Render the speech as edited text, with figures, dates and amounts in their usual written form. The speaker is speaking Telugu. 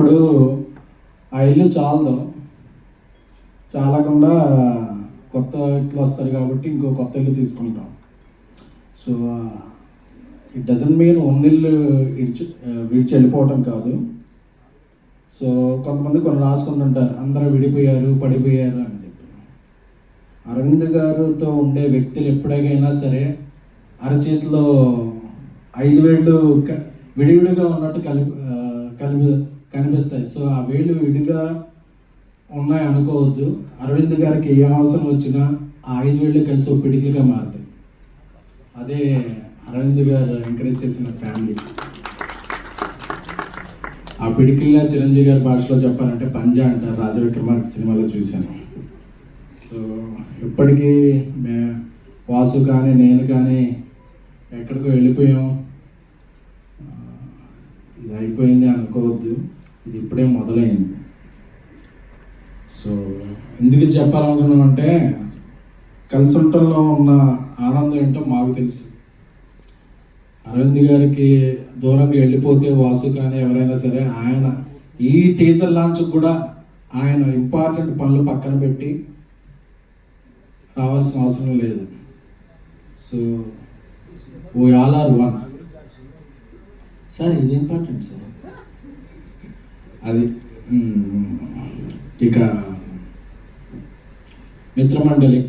ఇప్పుడు ఆ ఇల్లు చాలకుండా కొత్త వ్యక్తులు వస్తారు కాబట్టి ఇంకో కొత్త ఇల్లు తీసుకుంటాం. సో ఇట్ డజంట్ మీన్ ఇల్లు విడిచి వెళ్ళిపోవటం కాదు. సో కొంతమంది కొన్ని రాసుకుంటుంటారు, అందరూ విడిపోయారు, పడిపోయారు అని చెప్పి. అరవింద్ గారితో ఉండే వ్యక్తులు ఎప్పుడైనా సరే అరచేతిలో 5 వేళ్ళు విడివిడిగా ఉన్నట్టు కనిపిస్తాయి. సో ఆ వేళ్ళు విడిగా ఉన్నాయి అనుకోవద్దు. అరవింద్ గారికి ఏ అవసరం వచ్చినా ఆ 5 వేళ్ళు కలిసి ఒక పిడికిలుగా మారుతాయి. అదే అరవింద్ గారు ఎంకరేజ్ చేసిన ఫ్యామిలీ. ఆ పిడికిల్లా చిరంజీవి గారి భాషలో చెప్పాలంటే పంజా అంటారు, రాజా విక్రమార్క సినిమాలో చూశాను. సో ఇప్పటికీ వాసు కానీ నేను కానీ ఎక్కడికో వెళ్ళిపోయాం, ఇది అయిపోయింది అనుకోవద్దు, ఇది ఇప్పుడే మొదలైంది. సో ఎందుకు చెప్పాలనుకున్నామంటే కలిసి ఉండటంలో ఉన్న ఆనందం ఏంటో మాకు తెలుసు. అరవింద్ గారికి దూరంగా వెళ్ళిపోతే వాసు కానీ ఎవరైనా సరే ఆయన ఈ టీజర్ లాంచ్ కూడా ఆయన ఇంపార్టెంట్ పనులు పక్కన పెట్టి రావాల్సిన అవసరం లేదు. So we all are one. Sir ఇది ఇంపార్టెంట్ సార్. అది ఇక మిత్రమండలి